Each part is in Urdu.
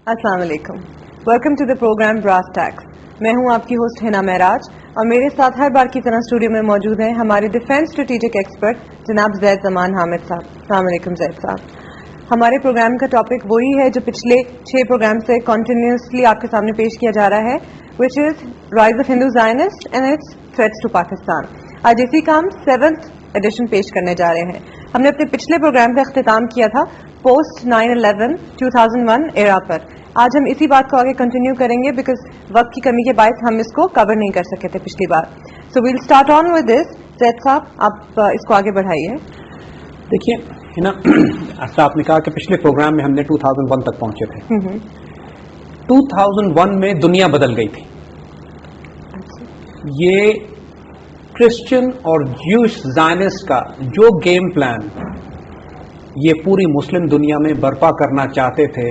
السلام علیکم. Welcome to the program brass tacks. میں ہوں آپ کی ہوسٹ حنا معراج اور میرے ساتھ ہر بار کی طرح اسٹوڈیو میں موجود ہیں ہمارے ڈیفینس اسٹریٹجک ایکسپرٹ جناب زید زمان حامد صاحب. السلام علیکم زید صاحب. ہمارے پروگرام کا ٹاپک وہی ہے جو پچھلے 6 پروگرام سے کنٹینیوسلی آپ کے سامنے پیش کیا جا رہا ہے, which is rise of Hindu Zionist and its threats to Pakistan. آج اسی کا ہم 7th ایڈیشن پیش کرنے جا رہے ہیں. ہم نے اپنے پچھلے پروگرام کا اختتام کیا تھا پوسٹ 9/11/2001 ایرا پر. آج ہم اسی بات کو آگے کنٹینیو کریں گے بیکاز وقت کی کمی کے باعث ہم اس کو کور نہیں کر سکے تھے پچھلی بار. So we'll start on with this. Zaid صاحب آپ اس کو آگے بڑھائیے. دیکھیے ہے نا, ایسا آپ نے کہا کہ پچھلے پروگرام میں ہم نے 2001 تک پہنچے تھے. 2001 میں دنیا بدل گئی تھی. یہ کرسچن اور جوش زائنسٹ کا جو گیم پلان یہ پوری مسلم دنیا میں برپا کرنا چاہتے تھے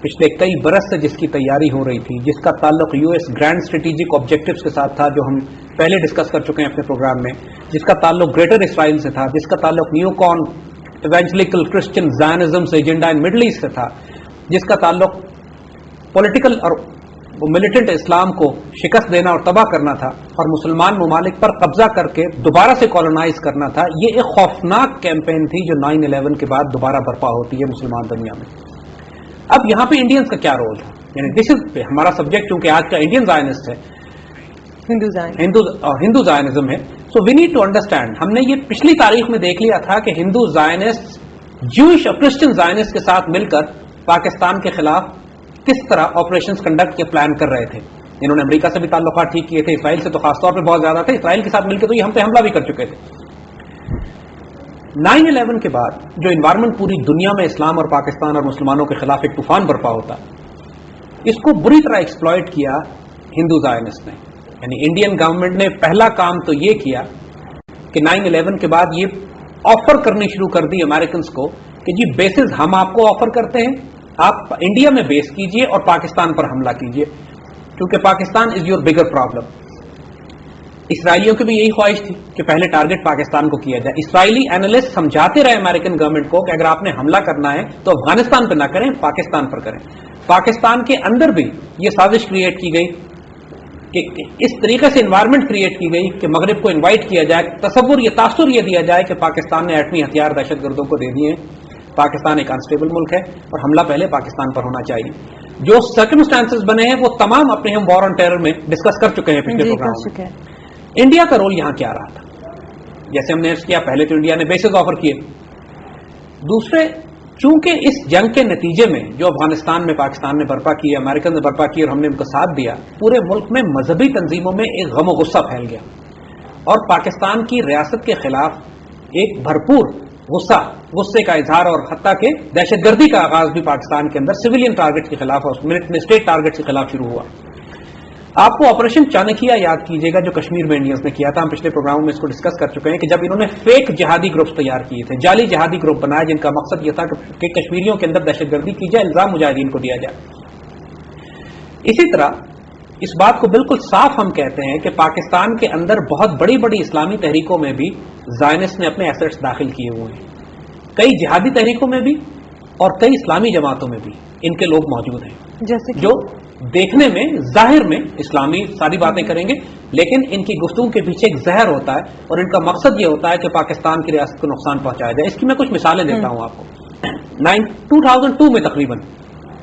پچھلے کئی برس سے, جس کی تیاری ہو رہی تھی, جس کا تعلق U S grand strategic objectives کے ساتھ تھا جو ہم پہلے ڈسکس کر چکے ہیں اپنے پروگرام میں, جس کا تعلق گریٹر اسرائیل سے تھا, جس کا تعلق نیو کارن ایونجلیکل کرسچن زائنزم سے ایجنڈا ان مڈل ایسٹ سے تھا, جس کا تعلق پولیٹیکل اور ملیٹنٹ اسلام کو شکست دینا اور تباہ کرنا تھا اور مسلمان ممالک پر قبضہ کر کے دوبارہ سے کالونائز کرنا تھا. یہ ایک خوفناک کیمپین تھی جو 9/11 کے بعد دوبارہ برپا ہوتی ہے مسلمان دنیا میں. اب یہاں پہ انڈینز کا کیا رول ہے, یعنی دس از ہمارا سبجیکٹ چونکہ آج کا انڈین زائنسٹ ہے, ہندو زائنزم ہے. سو وی نیڈ ٹو انڈرسٹینڈ. ہم نے یہ پچھلی تاریخ میں دیکھ لیا تھا کہ ہندو زائنسٹ جوش اور کرسچن زائنسٹ کے ساتھ مل کر پاکستان کے خلاف کس طرح آپریشنز کنڈکٹ کے پلان کر رہے تھے. انہوں نے امریکہ سے بھی تعلقات ٹھیک کیے تھے, اسرائیل سے تو خاص طور پہ بہت زیادہ تھے, اسرائیل کے ساتھ مل کے تو یہ ہم پہ حملہ بھی کر چکے تھے. 9/11 کے بعد جو انوائرمنٹ پوری دنیا میں اسلام اور پاکستان اور مسلمانوں کے خلاف ایک طوفان برپا ہوتا, اس کو بری طرح ایکسپلائٹ کیا ہندو زائنسٹ نے. یعنی انڈین گورنمنٹ نے پہلا کام تو یہ کیا کہ 9/11 کے بعد یہ آفر کرنی شروع کر دی امریکنز کو کہ جی بیسز ہم آپ کو آفر کرتے ہیں, آپ انڈیا میں بیس کیجئے اور پاکستان پر حملہ کیجئے, کیونکہ Pakistan is your bigger problem. اسرائیلیوں کی بھی یہی خواہش تھی کہ پہلے ٹارگٹ پاکستان کو کیا جائے. اسرائیلی اینالسٹ سمجھاتے رہے امریکن گورنمنٹ کو کہ اگر آپ نے حملہ کرنا ہے تو افغانستان پہ نہ کریں, پاکستان پر کریں. پاکستان کے اندر بھی یہ سازش کریٹ کی گئی کہ اس طریقے سے انوائرمنٹ کریٹ کی گئی کہ مغرب کو انوائٹ کیا جائے, تصور یہ تاثر یہ دیا جائے کہ پاکستان نے ایٹمی ہتھیار دہشت گردوں کو دے دیے, پاکستان ایک انسٹیبل ملک ہے اور حملہ پہلے پاکستان پر ہونا چاہیے. جو سرکمسٹانسز بنے ہیں وہ تمام اپنے ہم وار آن ٹیرر میں ڈسکس کر چکے ہیں پچھلے پروگرام میں. انڈیا کا رول یہاں کیا رہا تھا؟ جیسے ہم نے عرض کیا, پہلے تو انڈیا نے بیسز آفر کیے. دوسرے, چونکہ اس جنگ کے نتیجے میں جو افغانستان میں پاکستان نے برپا کی, امریکن نے برپا کی اور ہم نے ان کا ساتھ دیا, پورے ملک میں مذہبی تنظیموں میں ایک غم و غصہ پھیل گیا اور پاکستان کی ریاست کے خلاف ایک بھرپور غصے کا اظہار اور حتیٰ کہ دہشت گردی کا آغاز بھی پاکستان کے اندر سویلین ٹارگٹ کے خلاف اور اسٹیٹ ٹارگٹ کے خلاف شروع ہوا. آپ کو آپریشن چانکیہ یاد کیجیے گا جو کشمیر میں انڈینز نے کیا تھا, ہم پچھلے پروگرام میں اس کو ڈسکس کر چکے ہیں کہ جب انہوں نے فیک جہادی گروپس تیار کیے تھے, جعلی جہادی گروپ بنائے جن کا مقصد یہ تھا کہ کشمیریوں کے اندر دہشت گردی کی جائے, الزام مجاہدین کو دیا جائے. اسی طرح اس بات کو بالکل صاف ہم کہتے ہیں کہ پاکستان کے اندر بہت بڑی بڑی اسلامی تحریکوں میں بھی زائنسٹ نے اپنے ایسٹس داخل کیے ہوئے ہیں. کئی جہادی تحریکوں میں بھی اور کئی اسلامی جماعتوں میں بھی ان کے لوگ موجود ہیں, جیسے جو دیکھنے میں ظاہر میں اسلامی ساری باتیں کریں گے, لیکن ان کی گفتگو کے پیچھے ایک زہر ہوتا ہے اور ان کا مقصد یہ ہوتا ہے کہ پاکستان کی ریاست کو نقصان پہنچایا جائے. اس کی میں کچھ مثالیں دیتا ہوں آپ کو. 2002 میں تقریباً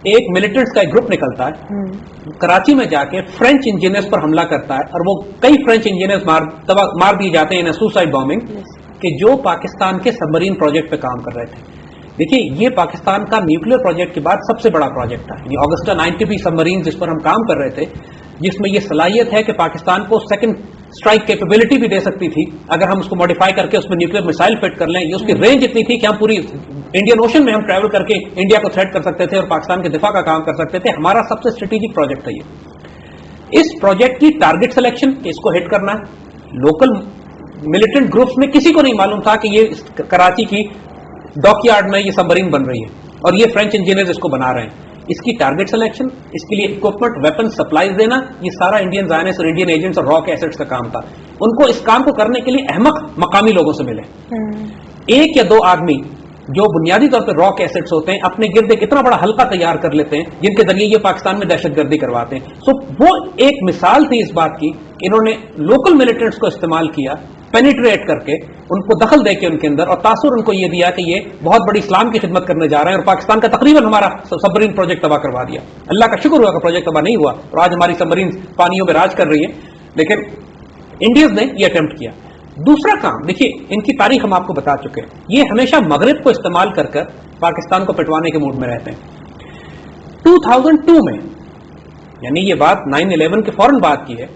ایک ملیٹنٹس کا ایک گروپ نکلتا ہے, کراچی میں جا کے فرینچ انجینئرز پر حملہ کرتا ہے اور وہ کئی فرینچ انجینئرز مار دیے جاتے ہیں, سوسائڈ بامبنگ, کہ جو پاکستان کے سب مرین پروجیکٹ پہ کام کر رہے تھے. دیکھیے یہ پاکستان کا نیوکلیر پروجیکٹ کے بعد سب سے بڑا پروجیکٹ تھا, یعنی آگسٹا 90 سب مرین جس پر ہم کام کر رہے تھے, جس میں یہ صلاحیت ہے کہ پاکستان کو سیکنڈ اسٹرائک کیپیبلٹی بھی دے سکتی تھی اگر ہم اس کو ماڈیفائی کر کے اس میں نیوکلیر میسائل فٹ کر لیں. یہ اس کی رینج اتنی تھی کہ ہم پوری انڈین اوشن میں ہم ٹریول کر کے انڈیا کو تھریٹ کر سکتے تھے اور پاکستان کے دفاع کا کام کر سکتے تھے. ہمارا سب سے اسٹریٹجک پروجیکٹ تھا یہ. اس پروجیکٹ کی ٹارگٹ سلیکشن, اس کو ہٹ کرنا, لوکل ملیٹنٹ گروپس میں کسی کو نہیں معلوم تھا کہ یہ کراچی کی ڈاک یارڈ میں یہ سب مرین بن رہی ہے اور یہ فرینچ انجینئرز اس کو بنا رہے ہیں. اس کی ٹارگٹ سلیکشن, اس کے لیے اکوپمنٹ ویپن سپلائیز دینا, یہ سارا انڈین زائنسٹ اور انڈین ایجنٹس اور راک ایسٹس کا کام تھا. ان کو اس کام کو کرنے کے لیے احمق مقامی لوگوں سے ملے. ایک یا دو آدمی جو بنیادی طور پہ راک ایسٹس ہوتے ہیں اپنے گرد ایک اتنا بڑا حلقہ تیار کر لیتے ہیں جن کے ذریعے یہ پاکستان میں دہشت گردی کرواتے ہیں. سو وہ ایک مثال تھی اس بات کی کہ انہوں نے لوکل ملیٹنٹس کو استعمال کیا پینیٹریٹ کر کے, ان کو دخل دے کے ان کے اندر, اور تاثر ان کو یہ دیا کہ یہ بہت بڑی اسلام کی خدمت کرنے جا رہے ہیں, اور پاکستان کا تقریباً ہمارا سبمرین پروجیکٹ تباہ کروا دیا. اللہ کا شکر ہوا کہ پروجیکٹ تباہ نہیں ہوا اور آج ہماری سبمرین پانیوں میں راج کر رہی ہے, لیکن انڈینز نے یہ اٹیمپٹ کیا. دوسرا کام دیکھیے, ان کی تاریخ ہم آپ کو بتا چکے ہیں, یہ ہمیشہ مغرب کو استعمال کر کر پاکستان کو پٹوانے کے موڈ میں رہتے ہیں. 2002 میں, یعنی یہ بات 9/11 کے فوراً بعد کی ہے,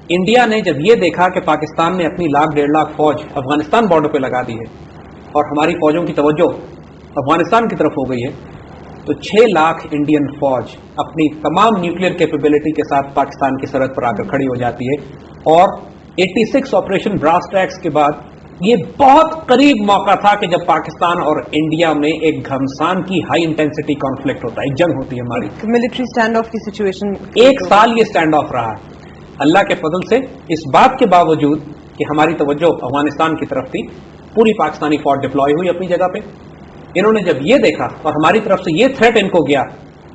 انڈیا نے جب یہ دیکھا کہ پاکستان نے اپنی 1.5 لاکھ فوج افغانستان بارڈر پہ لگا دی ہے اور ہماری فوجوں کی توجہ افغانستان کی طرف ہو گئی ہے, تو 6 لاکھ انڈین فوج اپنی تمام نیوکلیر کیپیبلٹی کے ساتھ پاکستان کی سرحد پر آ کر کھڑی ہو جاتی ہے. اور 86 آپریشن براس ٹیکس کے بعد یہ بہت قریب موقع تھا کہ جب پاکستان اور انڈیا میں ایک گھمسان کی ہائی انٹینسٹی کانفلکٹ ہوتا ہے, ایک جنگ ہوتی ہے ہماری, ملٹری سٹینڈ آف کی سچویشن. 1 سال یہ سٹینڈ آف رہا ہے. اللہ کے فضل سے اس بات کے باوجود کہ ہماری توجہ افغانستان کی طرف تھی, پوری پاکستانی فوج ڈپلوائے ہوئی اپنی جگہ پہ. انہوں نے جب یہ دیکھا اور ہماری طرف سے یہ تھریٹ ان کو گیا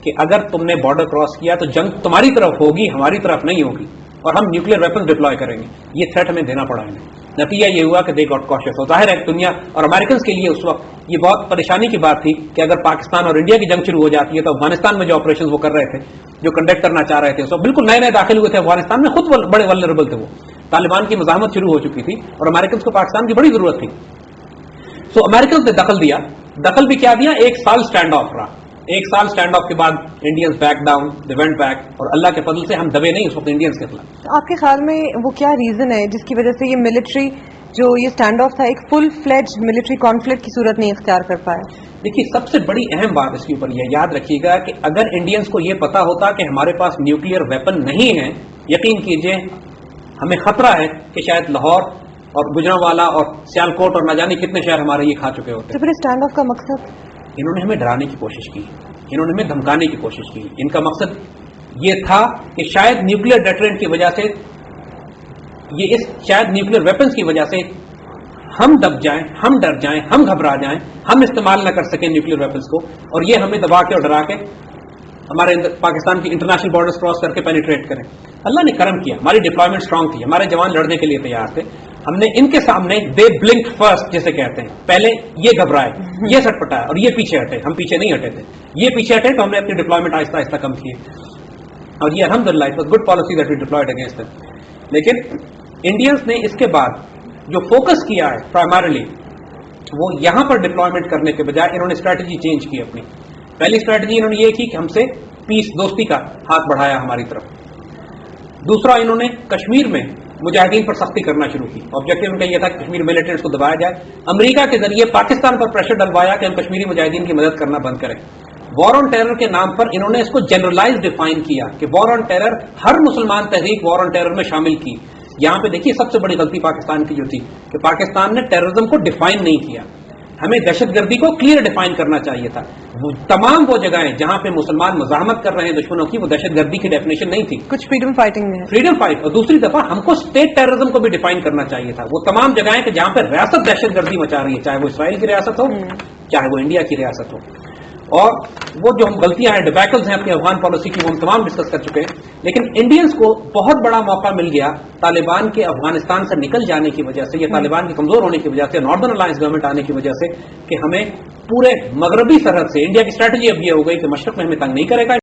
کہ اگر تم نے بارڈر کراس کیا تو جنگ تمہاری طرف ہوگی, ہماری طرف نہیں ہوگی, اور ہم نیوکلیر ویپن ڈپلوائے کریں گے, یہ تھریٹ ہمیں دینا پڑا انہیں. نتیجہ یہ ہوا کہ دے گاٹ کاشس. اور ظاہر ہے دنیا اور امریکنز کے لیے اس وقت یہ بہت پریشانی کی بات تھی کہ اگر پاکستان اور انڈیا کی جنگ شروع ہو جاتی ہے تو افغانستان میں جو آپریشن وہ کر رہے تھے, جو کنڈکٹ کرنا چاہ رہے تھے, سو بالکل نئے نئے داخل ہوئے تھے افغانستان میں, خود بڑے ولنریبل تھے. وہ طالبان کی مزاحمت شروع ہو چکی تھی اور امریکنز کو پاکستان کی بڑی ضرورت تھی. سو امریکنز نے دخل دیا. دخل بھی کیا دیا, 1 سال سٹینڈ آف رہا. 1 سال سٹینڈ آف کے بعد Indians back down, they went back, اور اللہ کے فضل سے ہم دبے نہیں اس وقت انڈینز کے خلاف. آپ کے خیال میں وہ کیا ریزن ہے جس کی وجہ سے یہ ملٹری جو یہ سٹینڈ آف تھا ایک فل فلیج ملٹری کانفلکٹ کی صورت نہیں اختیار کر پایا؟ دیکھیے, سب سے بڑی اہم بات اس کے اوپر یہ یاد رکھیے گا کہ اگر انڈینز کو یہ پتا ہوتا کہ ہمارے پاس نیوکلیر ویپن نہیں ہے, یقین کیجئے ہمیں خطرہ ہے کہ شاید لاہور اور گجرانوالا اور سیالکوٹ اور نہ جانے کتنے شہر ہمارے یہ کھا چکے ہوتے. تو پھر اسٹینڈ آف کا مقصد؟ انہوں نے ہمیں ڈرانے کی کوشش کی, انہوں نے ہمیں دھمکانے کی کوشش کی. ان کا مقصد یہ تھا کہ شاید نیوکلیر ڈیٹرنٹ کی وجہ سے, شاید نیوکلیر ویپنز کی وجہ سے ہم دب جائیں, ہم ڈر جائیں, ہم گھبرا جائیں, ہم استعمال نہ کر سکیں نیوکلیر ویپنز کو, اور یہ ہمیں دبا کے اور ڈرا کے ہمارے پاکستان کی انٹرنیشنل بارڈرز کراس کر کے پینیٹریٹ کریں. اللہ نے کرم کیا, ہماری ڈپلائمنٹ اسٹرانگ تھی, ہمارے جوان لڑنے کے لیے تیار تھے. ہم نے ان کے سامنے دے بلنک فرسٹ جسے کہتے ہیں, پہلے یہ گھبرائے, یہ سٹ پٹایا اور یہ پیچھے ہٹے. ہم پیچھے نہیں ہٹے تھے, یہ پیچھے ہٹے تو ہم نے اپنی ڈپلائمنٹ آہستہ آہستہ کم کی, اور یہ الحمدللہ it was good policy that we deployed against them. لیکن انڈینز نے اس کے بعد جو فوکس کیا ہے پرائمرلی, وہ یہاں پر ڈپلائمنٹ کرنے کے بجائے انہوں نے اسٹریٹجی چینج کی اپنی. پہلی اسٹریٹجی انہوں نے یہ کی کہ ہم سے پیس, دوستی کا ہاتھ بڑھایا ہماری طرف. دوسرا, انہوں نے کشمیر میں مجاہدین پر سختی کرنا شروع کی. آبجیکٹو ان کا یہ تھا کہ کشمیر ملیٹنٹس کو دبایا جائے. امریکہ کے ذریعے پاکستان پر پریشر ڈلوایا کہ ہم کشمیری مجاہدین کی مدد کرنا بند کریں. وار آن ٹیرر کے نام پر انہوں نے اس کو جنرلائز ڈیفائن کیا کہ وار آن ٹیرر, ہر مسلمان تحریک وار آن ٹیرر میں شامل کی. یہاں پہ دیکھیے سب سے بڑی غلطی پاکستان کی جو تھی کہ پاکستان نے ٹیررزم کو ڈیفائن نہیں کیا. ہمیں دہشت گردی کو کلیئر ڈیفائن کرنا چاہیے تھا. تمام وہ جگہیں جہاں پہ مسلمان مزاحمت کر رہے ہیں دشمنوں کی, وہ دہشت گردی کی ڈیفینیشن نہیں تھی. کچھ فریڈم فائٹنگ میں, فریڈم فائٹ. اور دوسری دفعہ ہم کو اسٹیٹ ٹیررزم کو بھی ڈیفائن کرنا چاہیے تھا. وہ تمام جگہیں کہ جہاں پہ ریاست دہشت گردی مچا رہی ہے, چاہے وہ اسرائیل کی ریاست ہو, چاہے وہ انڈیا کی ریاست ہو. اور وہ جو ہم غلطیاں ہیں, ڈیبیکلز ہیں اپنی افغان پالیسی کی, وہ ہم تمام ڈسکس کر چکے ہیں. لیکن انڈینز کو بہت بڑا موقع مل گیا طالبان کے افغانستان سے نکل جانے کی وجہ سے, یا طالبان کے کمزور ہونے کی وجہ سے, ناردرن الائنس گورنمنٹ آنے کی وجہ سے, کہ ہمیں پورے مغربی سرحد سے, انڈیا کی اسٹریٹجی اب یہ ہو گئی کہ مشرق میں ہمیں تنگ نہیں کرے گا,